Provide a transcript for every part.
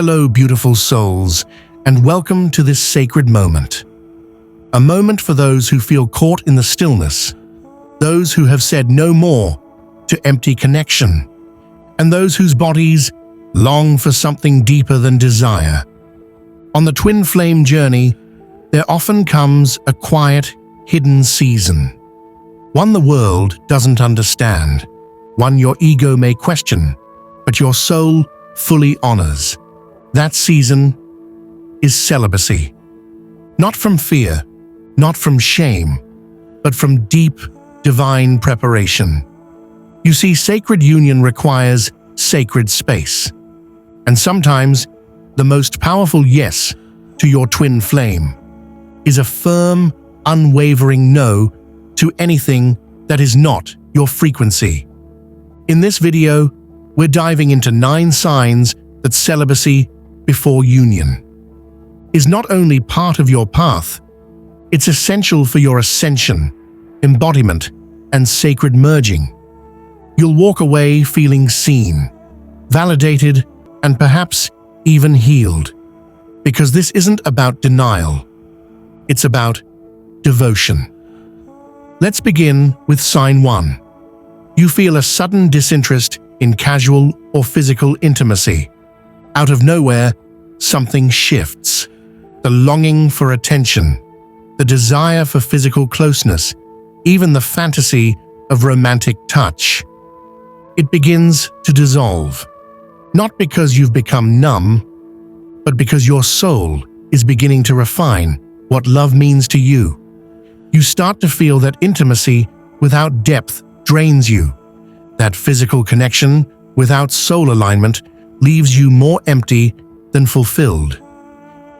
Hello, beautiful souls, and welcome to this sacred moment. A moment for those who feel caught in the stillness, those who have said no more to empty connection, and those whose bodies long for something deeper than desire. On the twin flame journey, there often comes a quiet, hidden season. One the world doesn't understand, one your ego may question, but your soul fully honors. That season is celibacy. Not from fear, not from shame, but from deep, divine preparation. You see, sacred union requires sacred space. And sometimes, the most powerful yes to your twin flame is a firm, unwavering no to anything that is not your frequency. In this video, we're diving into 9 signs that celibacy before union is not only part of your path, it's essential for your ascension, embodiment, and sacred merging. You'll walk away feeling seen, validated, and perhaps even healed. Because this isn't about denial, it's about devotion. Let's begin with sign 1. You feel a sudden disinterest in casual or physical intimacy. Out of nowhere, something shifts. The longing for attention, the desire for physical closeness, even the fantasy of romantic touch. It begins to dissolve. Not because you've become numb, but because your soul is beginning to refine what love means to you. You start to feel that intimacy without depth drains you. That physical connection without soul alignment leaves you more empty than fulfilled.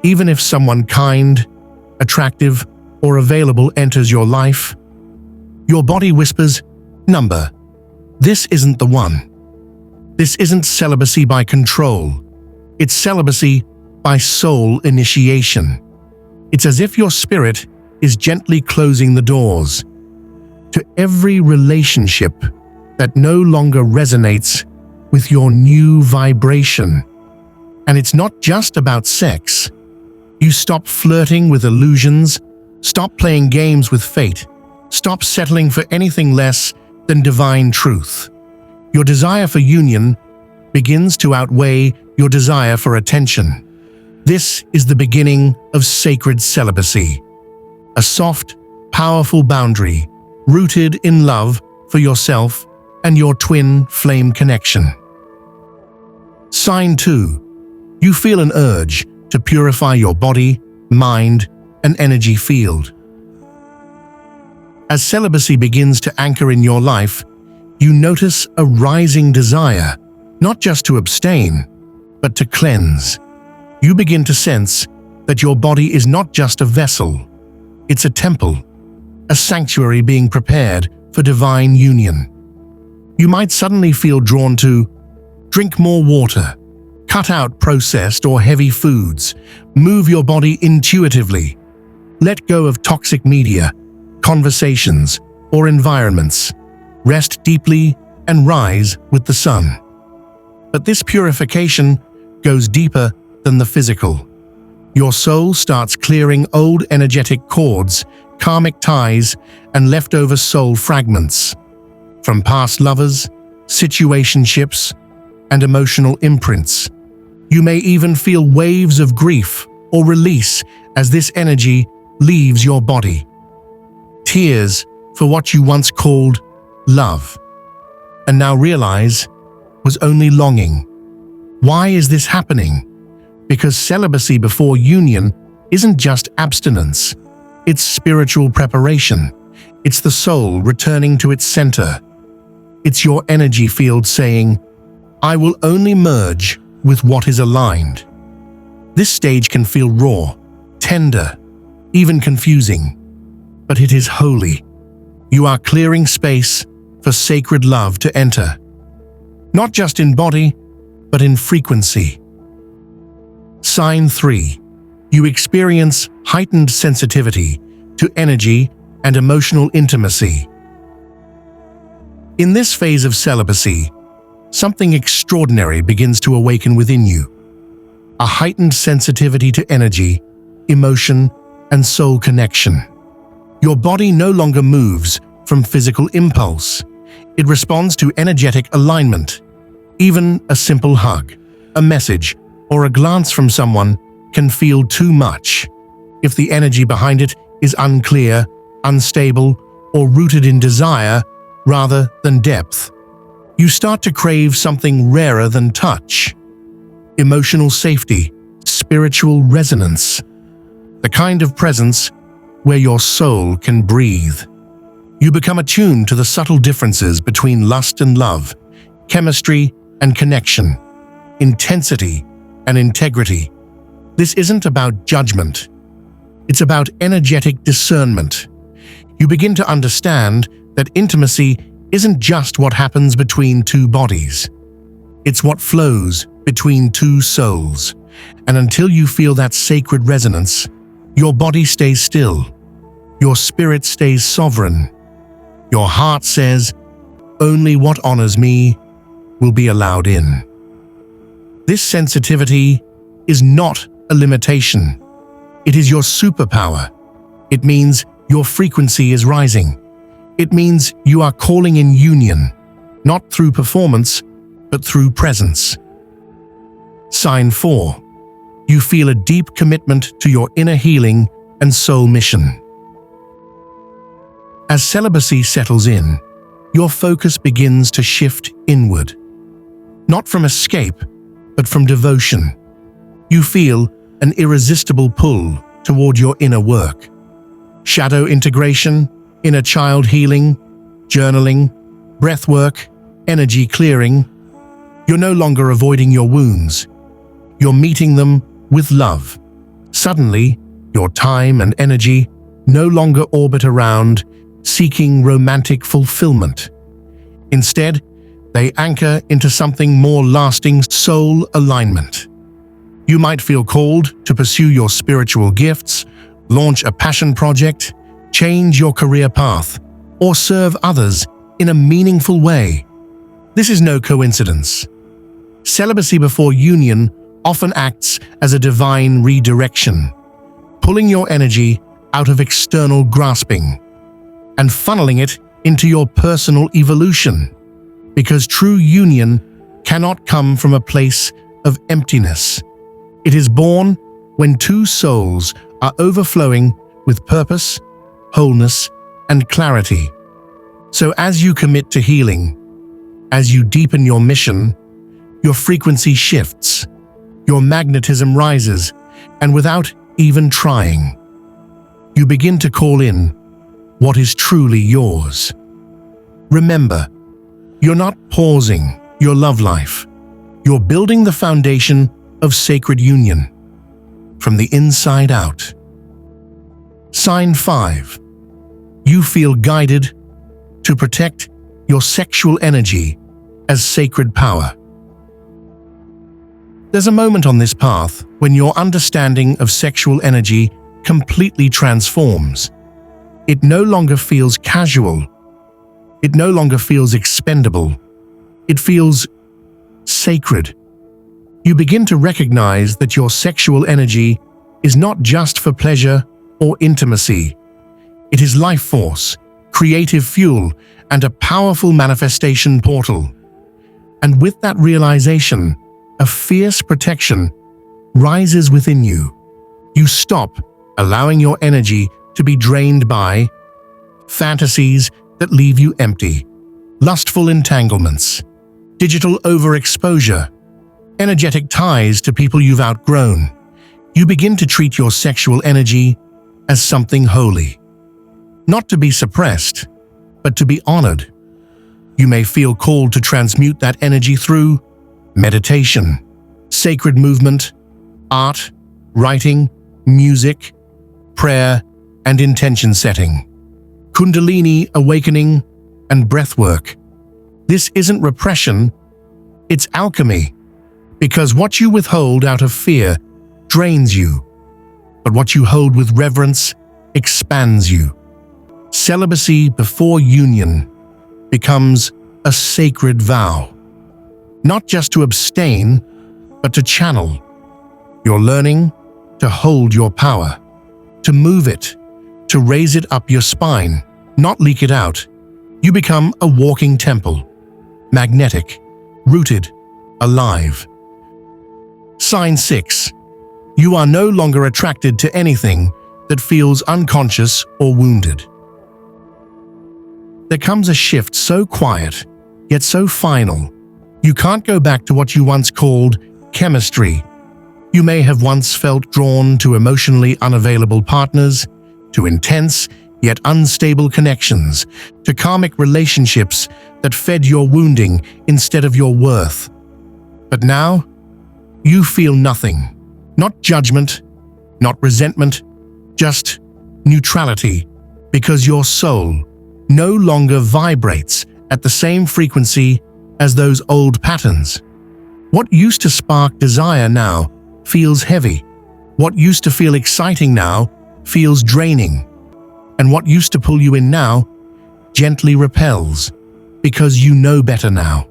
Even if someone kind, attractive, or available enters your life, your body whispers, "Number, this isn't the one." This isn't celibacy by control. It's celibacy by soul initiation. It's as if your spirit is gently closing the doors to every relationship that no longer resonates with your new vibration. And it's not just about sex. You stop flirting with illusions, stop playing games with fate, stop settling for anything less than divine truth. Your desire for union begins to outweigh your desire for attention. This is the beginning of sacred celibacy. A soft, powerful boundary rooted in love for yourself and your twin flame connection. Sign 2. You feel an urge to purify your body, mind, and energy field. As celibacy begins to anchor in your life, you notice a rising desire, not just to abstain, but to cleanse. You begin to sense that your body is not just a vessel, it's a temple, a sanctuary being prepared for divine union. You might suddenly feel drawn to drink more water, cut out processed or heavy foods, move your body intuitively, let go of toxic media, conversations, or environments, rest deeply and rise with the sun. But this purification goes deeper than the physical. Your soul starts clearing old energetic cords, karmic ties, and leftover soul fragments. From past lovers, situationships, and emotional imprints. You may even feel waves of grief or release as this energy leaves your body. Tears for what you once called love, and now realize was only longing. Why is this happening? Because celibacy before union isn't just abstinence. It's spiritual preparation. It's the soul returning to its center. It's your energy field saying, "I will only merge with what is aligned." This stage can feel raw, tender, even confusing, but it is holy. You are clearing space for sacred love to enter, not just in body, but in frequency. Sign 3. You experience heightened sensitivity to energy and emotional intimacy. In this phase of celibacy, something extraordinary begins to awaken within you. a heightened sensitivity to energy, emotion, and soul connection. Your body no longer moves from physical impulse. It responds to energetic alignment. Even a simple hug, a message, or a glance from someone can feel too much if the energy behind it is unclear, unstable, or rooted in desire rather than depth. You start to crave something rarer than touch. Emotional safety, spiritual resonance, the kind of presence where your soul can breathe. You become attuned to the subtle differences between lust and love, chemistry and connection, intensity and integrity. This isn't about judgment. It's about energetic discernment. You begin to understand that intimacy isn't just what happens between two bodies. It's what flows between two souls. And until you feel that sacred resonance, your body stays still. Your spirit stays sovereign. Your heart says, "Only what honors me will be allowed in." This sensitivity is not a limitation. It is your superpower. It means your frequency is rising. It means you are calling in union, not through performance, but through presence. Sign 4. You feel a deep commitment to your inner healing and soul mission. As celibacy settles in, your focus begins to shift inward. Not from escape, but from devotion. You feel an irresistible pull toward your inner work. Shadow integration, inner child healing, journaling, breathwork, energy clearing. You're no longer avoiding your wounds. You're meeting them with love. Suddenly, your time and energy no longer orbit around seeking romantic fulfillment. Instead, they anchor into something more lasting: soul alignment. You might feel called to pursue your spiritual gifts, launch a passion project, change your career path, or serve others in a meaningful way. This is no coincidence. Celibacy before union often acts as a divine redirection, pulling your energy out of external grasping and funneling it into your personal evolution. Because true union cannot come from a place of emptiness. It is born when two souls are overflowing with purpose, wholeness, and clarity. So as you commit to healing, as you deepen your mission, your frequency shifts, your magnetism rises, and without even trying, you begin to call in what is truly yours. Remember, you're not pausing your love life. You're building the foundation of sacred union from the inside out. Sign 5. You feel guided to protect your sexual energy as sacred power. There's a moment on this path when your understanding of sexual energy completely transforms. It no longer feels casual. It no longer feels expendable. It feels sacred. You begin to recognize that your sexual energy is not just for pleasure or intimacy. It is life force, creative fuel, and a powerful manifestation portal. And with that realization, a fierce protection rises within you. You stop allowing your energy to be drained by fantasies that leave you empty, lustful entanglements, digital overexposure, energetic ties to people you've outgrown. You begin to treat your sexual energy as something holy, not to be suppressed, but to be honored. You may feel called to transmute that energy through meditation, sacred movement, art, writing, music, prayer, and intention setting, Kundalini awakening, and breathwork. This isn't repression, it's alchemy, because what you withhold out of fear drains you, but what you hold with reverence expands you. Celibacy before union becomes a sacred vow, not just to abstain, but to channel. You're learning to hold your power, to move it, to raise it up your spine, not leak it out. You become a walking temple, magnetic, rooted, alive. Sign 6. You are no longer attracted to anything that feels unconscious or wounded. There comes a shift so quiet, yet so final. You can't go back to what you once called chemistry. You may have once felt drawn to emotionally unavailable partners, to intense yet unstable connections, to karmic relationships that fed your wounding instead of your worth. But now, you feel nothing. Not judgment, not resentment, just neutrality, because your soul no longer vibrates at the same frequency as those old patterns. What used to spark desire now feels heavy. What used to feel exciting now feels draining. And what used to pull you in now gently repels, because you know better now.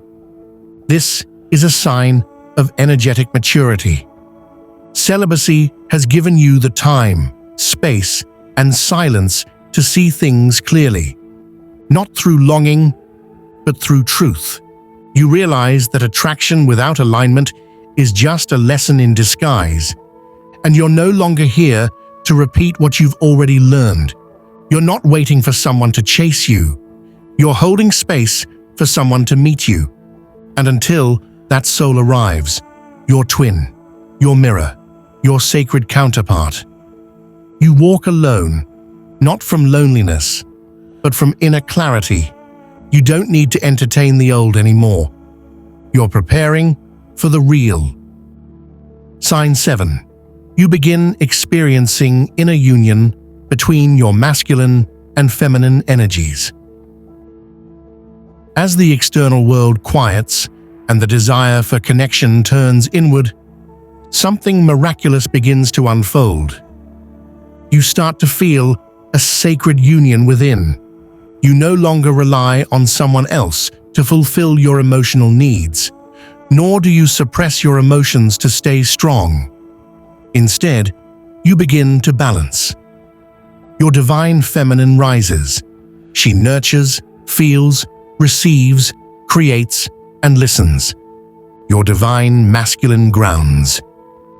This is a sign of energetic maturity. Celibacy has given you the time, space, and silence to see things clearly. Not through longing, but through truth. You realize that attraction without alignment is just a lesson in disguise, and you're no longer here to repeat what you've already learned. You're not waiting for someone to chase you. You're holding space for someone to meet you. And until that soul arrives, your twin, your mirror, your sacred counterpart, you walk alone, not from loneliness, but from inner clarity. You don't need to entertain the old anymore. You're preparing for the real. Sign 7. You begin experiencing inner union between your masculine and feminine energies. As the external world quiets and the desire for connection turns inward, something miraculous begins to unfold. You start to feel a sacred union within. You no longer rely on someone else to fulfill your emotional needs, nor do you suppress your emotions to stay strong. Instead, you begin to balance. Your divine feminine rises. She nurtures, feels, receives, creates, and listens. Your divine masculine grounds.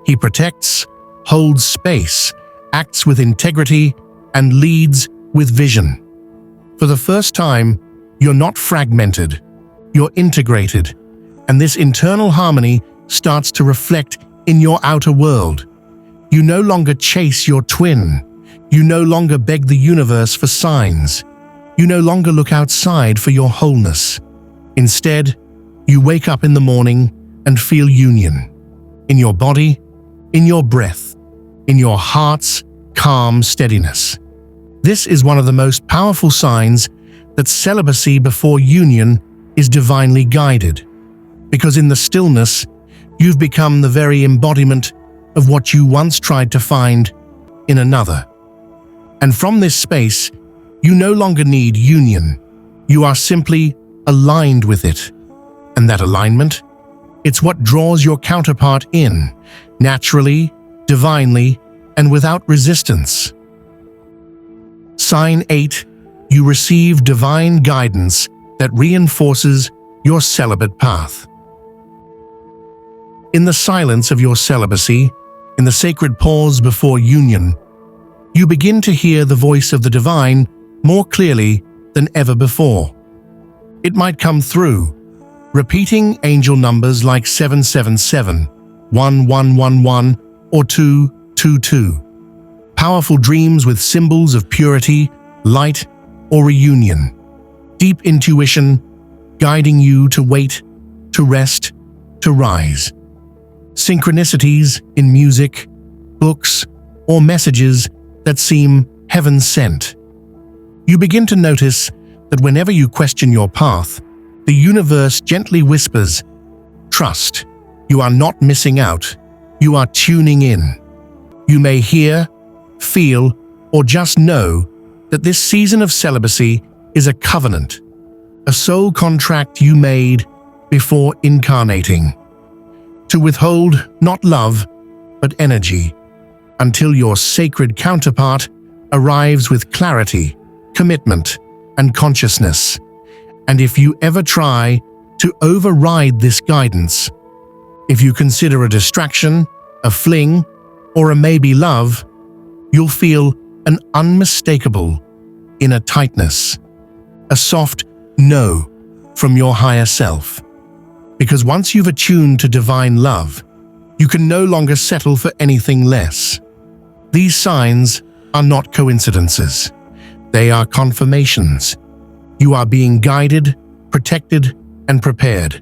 He protects, holds space, acts with integrity, and leads with vision. For the first time, you're not fragmented, you're integrated, and this internal harmony starts to reflect in your outer world. You no longer chase your twin. You no longer beg the universe for signs. You no longer look outside for your wholeness. Instead, you wake up in the morning and feel union. In your body, in your breath, in your heart's calm steadiness. This is one of the most powerful signs that celibacy before union is divinely guided, because in the stillness, you've become the very embodiment of what you once tried to find in another. And from this space, you no longer need union. You are simply aligned with it. And that alignment, it's what draws your counterpart in, naturally, divinely, and without resistance. Sign 8. You receive divine guidance that reinforces your celibate path. In the silence of your celibacy, in the sacred pause before union, you begin to hear the voice of the divine more clearly than ever before. It might come through, repeating angel numbers like 777, 1111, or 222. Powerful dreams with symbols of purity, light, or reunion. Deep intuition guiding you to wait, to rest, to rise. Synchronicities in music, books, or messages that seem heaven-sent. You begin to notice that whenever you question your path, the universe gently whispers, "Trust, you are not missing out, you are tuning in." You may hear, feel, or just know that this season of celibacy is a covenant, a soul contract you made before incarnating. To withhold not love, but energy, until your sacred counterpart arrives with clarity, commitment, and consciousness. And if you ever try to override this guidance, if you consider a distraction, a fling, or a maybe love, you'll feel an unmistakable inner tightness, a soft no from your higher self. Because once you've attuned to divine love, you can no longer settle for anything less. These signs are not coincidences. They are confirmations. You are being guided, protected, and prepared.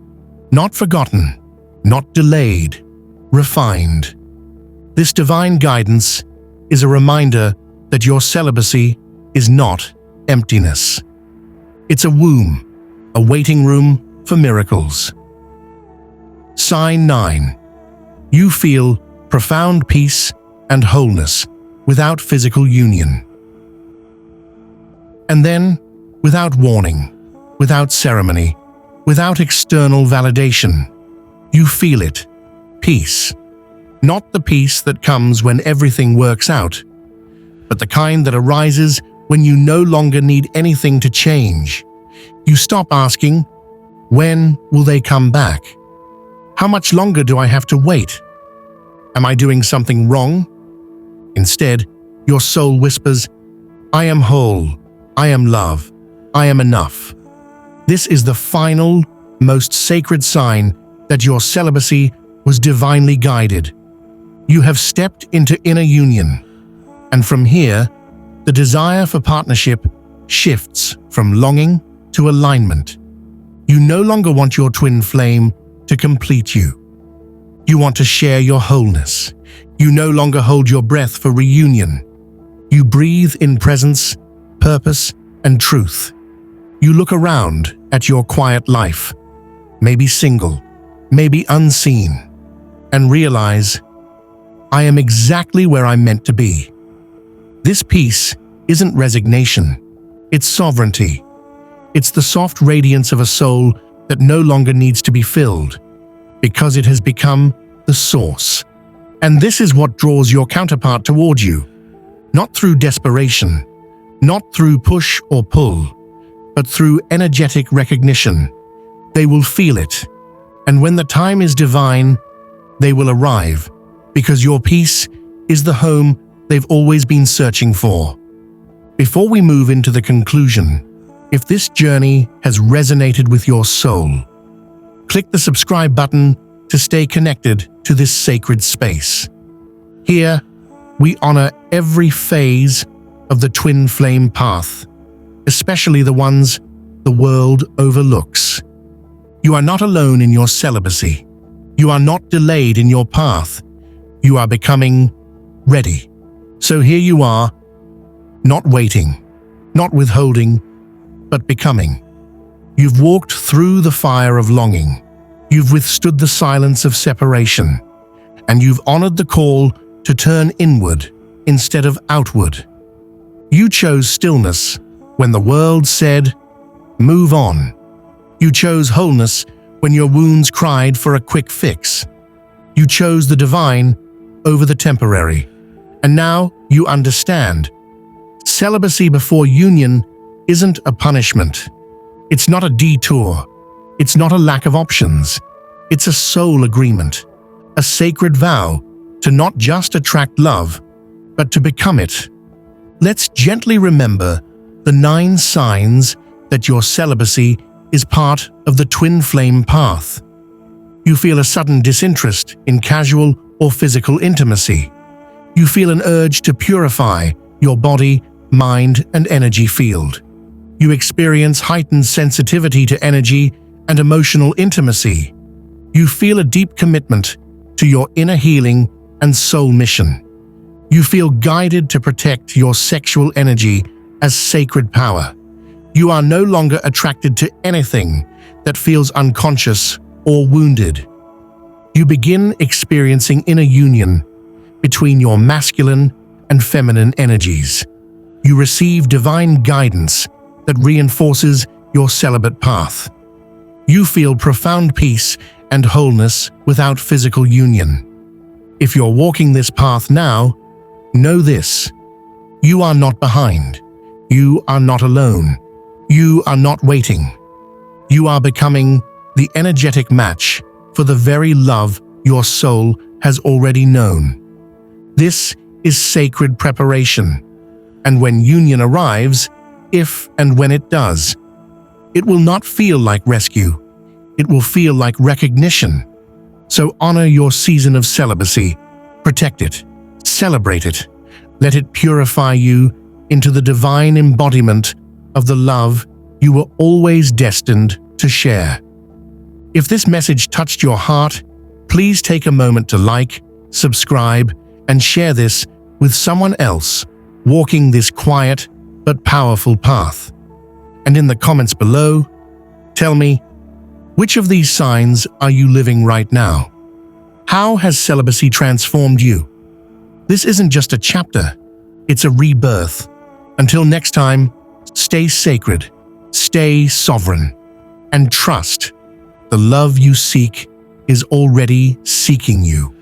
Not forgotten, not delayed, refined. This divine guidance is a reminder that your celibacy is not emptiness. It's a womb, a waiting room for miracles. Sign 9. You feel profound peace and wholeness without physical union. And then, without warning, without ceremony, without external validation, you feel it. Peace. Not the peace that comes when everything works out, but the kind that arises when you no longer need anything to change. You stop asking, when will they come back? How much longer do I have to wait? Am I doing something wrong? Instead, your soul whispers, I am whole, I am love, I am enough. This is the final, most sacred sign that your celibacy was divinely guided. You have stepped into inner union, and from here, the desire for partnership shifts from longing to alignment. You no longer want your twin flame to complete you. You want to share your wholeness. You no longer hold your breath for reunion. You breathe in presence, purpose, and truth. You look around at your quiet life, maybe single, maybe unseen, and realize, I am exactly where I'm meant to be. This peace isn't resignation, it's sovereignty. It's the soft radiance of a soul that no longer needs to be filled, because it has become the source. And this is what draws your counterpart toward you, not through desperation, not through push or pull, but through energetic recognition. They will feel it, and when the time is divine, they will arrive, because your peace is the home they've always been searching for. Before we move into the conclusion, if this journey has resonated with your soul, click the subscribe button to stay connected to this sacred space. Here, we honor every phase of the twin flame path, especially the ones the world overlooks. You are not alone in your celibacy. You are not delayed in your path. You are becoming ready. So here you are, not waiting, not withholding, but becoming. You've walked through the fire of longing. You've withstood the silence of separation, and you've honored the call to turn inward instead of outward. You chose stillness when the world said, move on. You chose wholeness when your wounds cried for a quick fix. You chose the divine over the temporary. And now you understand. Celibacy before union isn't a punishment. It's not a detour. It's not a lack of options. It's a soul agreement, a sacred vow to not just attract love, but to become it. Let's gently remember the 9 signs that your celibacy is part of the twin flame path. You feel a sudden disinterest in casual or physical intimacy. You feel an urge to purify your body, mind, and energy field. You experience heightened sensitivity to energy and emotional intimacy. You feel a deep commitment to your inner healing and soul mission. You feel guided to protect your sexual energy as sacred power. You are no longer attracted to anything that feels unconscious or wounded. You begin experiencing inner union between your masculine and feminine energies. You receive divine guidance that reinforces your celibate path. You feel profound peace and wholeness without physical union. If you're walking this path now, know this: you are not behind. You are not alone. You are not waiting. You are becoming the energetic match for the very love your soul has already known. This is sacred preparation, and when union arrives, if and when it does, it will not feel like rescue. It will feel like recognition. So honor your season of celibacy. Protect it. Celebrate it. Let it purify you into the divine embodiment of the love you were always destined to share. If this message touched your heart, please take a moment to like, subscribe, and share this with someone else walking this quiet but powerful path. And in the comments below, tell me, which of these signs are you living right now? How has celibacy transformed you? This isn't just a chapter, it's a rebirth. Until next time, stay sacred, stay sovereign, and trust the love you seek is already seeking you.